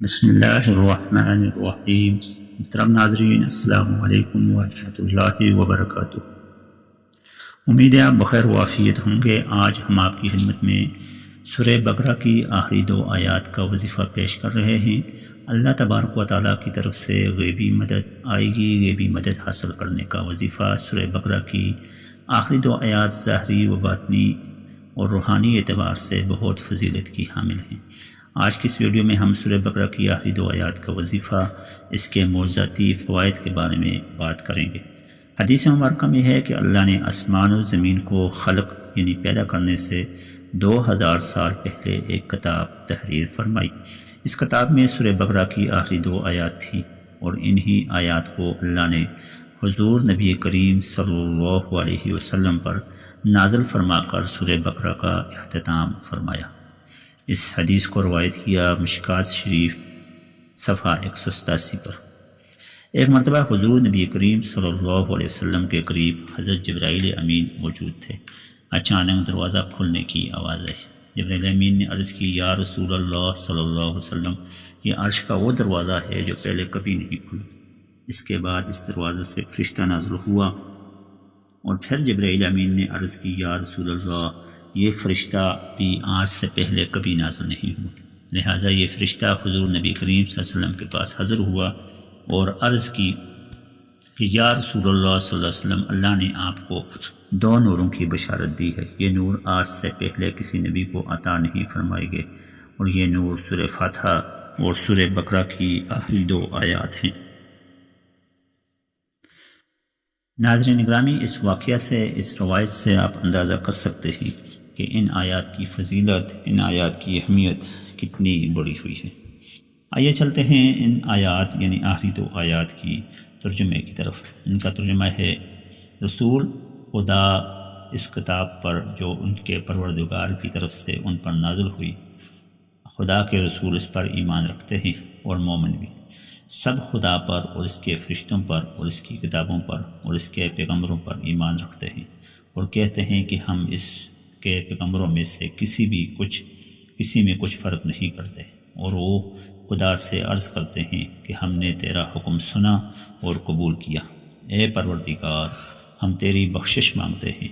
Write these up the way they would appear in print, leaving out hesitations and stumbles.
بسم اللہ الرحمن الرحیم۔ محترم ناظرین، السلام علیکم ورحمۃ اللہ وبرکاتہ۔ امید ہے آپ بخیر و عافیت ہوں گے۔ آج ہم آپ کی خدمت میں سورہ بقرہ کی آخری 2 آیات کا وظیفہ پیش کر رہے ہیں۔ اللہ تبارک و تعالیٰ کی طرف سے غیبی مدد آئے گی۔ غیبی مدد حاصل کرنے کا وظیفہ سورہ بقرہ کی آخری 2 آیات ظاہری و باطنی اور روحانی اعتبار سے بہت فضیلت کی حامل ہیں۔ آج کی اس ویڈیو میں ہم سورہ بقرہ کی آخری 2 آیات کا وظیفہ، اس کے معجزاتی فوائد کے بارے میں بات کریں گے۔ حدیث مبارکہ میں ہے کہ اللہ نے آسمان و زمین کو خلق یعنی پیدا کرنے سے 2000 سال پہلے ایک کتاب تحریر فرمائی۔ اس کتاب میں سورہ بقرہ کی آخری 2 آیات تھی اور انہی آیات کو اللہ نے حضور نبی کریم صلی اللہ علیہ وسلم پر نازل فرما کر سورہ بقرہ کا اختتام فرمایا۔ اس حدیث کو روایت کیا مشکات شریف صفحہ 187 پر۔ ایک مرتبہ حضور نبی کریم صلی اللہ علیہ وسلم کے قریب حضرت جبرائیل امین موجود تھے۔ اچانک دروازہ کھلنے کی آواز آئی۔ جبرائیل امین نے عرض کی، یا رسول اللہ صلی اللہ علیہ وسلم، یہ عرش کا وہ دروازہ ہے جو پہلے کبھی نہیں کھلا۔ اس کے بعد اس دروازے سے فرشتہ نازل ہوا اور پھر جبرائیل امین نے عرض کی، یا رسول اللہ، یہ فرشتہ بھی آج سے پہلے کبھی نازل نہیں ہوا۔ لہٰذا یہ فرشتہ حضور نبی کریم صلی اللہ علیہ وسلم کے پاس حاضر ہوا اور عرض کی کہ یا رسول اللہ صلی اللہ علیہ وسلم، اللہ نے آپ کو 2 نوروں کی بشارت دی ہے۔ یہ نور آج سے پہلے کسی نبی کو عطا نہیں فرمائے گئے اور یہ نور سورہ فاتحہ اور سورہ بقرہ کی آخری 2 آیات ہیں۔ ناظرین گرامی، اس واقعہ سے، اس روایت سے آپ اندازہ کر سکتے ہیں کہ ان آیات کی فضیلت، ان آیات کی اہمیت کتنی بڑی ہوئی ہے۔ آئیے چلتے ہیں ان آیات یعنی آخری 2 آیات کی ترجمے کی طرف۔ ان کا ترجمہ ہے، رسول خدا اس کتاب پر جو ان کے پروردگار کی طرف سے ان پر نازل ہوئی، خدا کے رسول اس پر ایمان رکھتے ہیں اور مومن بھی، سب خدا پر اور اس کے فرشتوں پر اور اس کی کتابوں پر اور اس کے پیغمبروں پر ایمان رکھتے ہیں اور کہتے ہیں کہ ہم اس کے پیغمبروں میں سے کسی میں کچھ فرق نہیں کرتے، اور وہ خدا سے عرض کرتے ہیں کہ ہم نے تیرا حکم سنا اور قبول کیا۔ اے پروردگار، ہم تیری بخشش مانگتے ہیں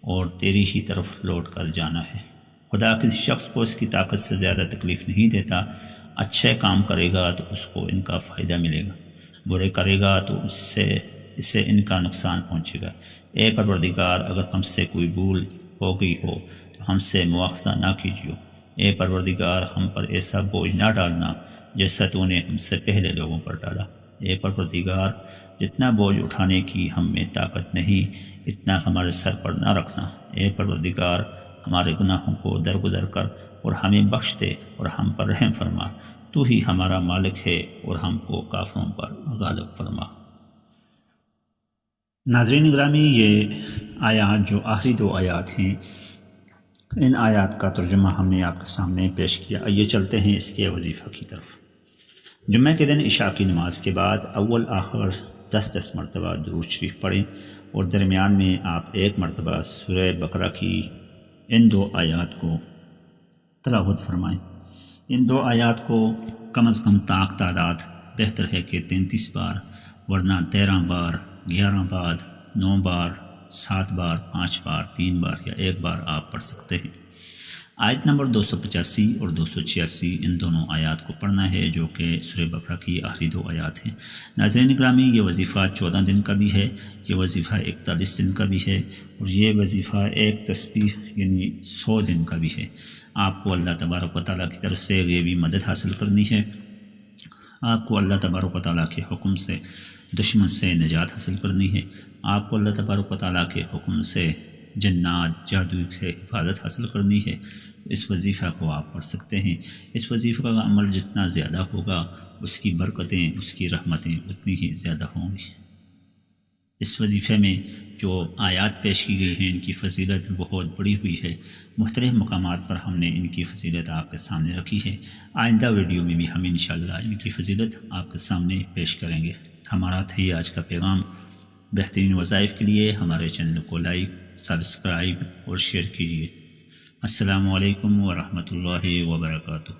اور تیری ہی طرف لوٹ کر جانا ہے۔ خدا کسی شخص کو اس کی طاقت سے زیادہ تکلیف نہیں دیتا۔ اچھے کام کرے گا تو اس کو ان کا فائدہ ملے گا، برے کرے گا تو اسے ان کا نقصان پہنچے گا۔ اے پروردگار، اگر ہم سے کوئی بھول ہو گئی ہو تو ہم سے مواخذہ نہ کیجیے۔ اے پروردگار، ہم پر ایسا بوجھ نہ ڈالنا جیسا تو نے ہم سے پہلے لوگوں پر ڈالا۔ اے پروردگار، جتنا بوجھ اٹھانے کی ہم میں طاقت نہیں، اتنا ہمارے سر پر نہ رکھنا۔ اے پروردگار، ہمارے گناہوں کو درگزر کر اور ہمیں بخش دے اور ہم پر رحم فرما۔ تو ہی ہمارا مالک ہے اور ہم کو کافروں پر غالب فرما۔ ناظرین گرامی، یہ آیات جو آخری 2 آیات ہیں، ان آیات کا ترجمہ ہم نے آپ کے سامنے پیش کیا۔ آئیے چلتے ہیں اس کے وظیفہ کی طرف۔ جمعہ کے دن عشاء کی نماز کے بعد اول آخر 10 مرتبہ درود شریف پڑھیں اور درمیان میں آپ 1 مرتبہ سورہ بقرہ کی ان 2 آیات کو تلاوت فرمائیں۔ ان 2 آیات کو کم از کم تعداد بہتر ہے کہ 33 بار، ورنہ 13 بار، 11 بار، 9 بار، 7 بار، 5 بار، 3 بار یا 1 بار آپ پڑھ سکتے ہیں۔ آیت نمبر 285 اور 286 ان دونوں آیات کو پڑھنا ہے، جو کہ سورہ بقرہ کی آخری 2 آیات ہیں۔ ناظرین اکرامی، یہ وظیفہ 14 دن کا بھی ہے، یہ وظیفہ 41 دن کا بھی ہے، اور یہ وظیفہ ایک تسبیح یعنی 100 دن کا بھی ہے۔ آپ کو اللہ تبارک و تعالیٰ کی طرف سے غیبی مدد حاصل کرنی ہے۔ آپ کو اللہ تبارک و تعالیٰ کے حکم سے دشمن سے نجات حاصل کرنی ہے۔ آپ کو اللہ تبارک و تعالیٰ کے حکم سے جنات، جادو سے حفاظت حاصل کرنی ہے۔ اس وظیفہ کو آپ پڑھ سکتے ہیں۔ اس وظیفہ کا عمل جتنا زیادہ ہوگا، اس کی برکتیں، اس کی رحمتیں اتنی ہی زیادہ ہوں گی۔ اس وظیفے میں جو آیات پیش کی گئی ہیں، ان کی فضیلت بہت بڑی ہوئی ہے۔ مختلف مقامات پر ہم نے ان کی فضیلت آپ کے سامنے رکھی ہے۔ آئندہ ویڈیو میں بھی ہم انشاءاللہ ان کی فضیلت آپ کے سامنے پیش کریں گے۔ ہمارا تھا یہ آج کا پیغام۔ بہترین وظائف کے لیے ہمارے چینل کو لائک، سبسکرائب اور شیئر کیجیے۔ السلام علیکم ورحمۃ اللہ وبرکاتہ۔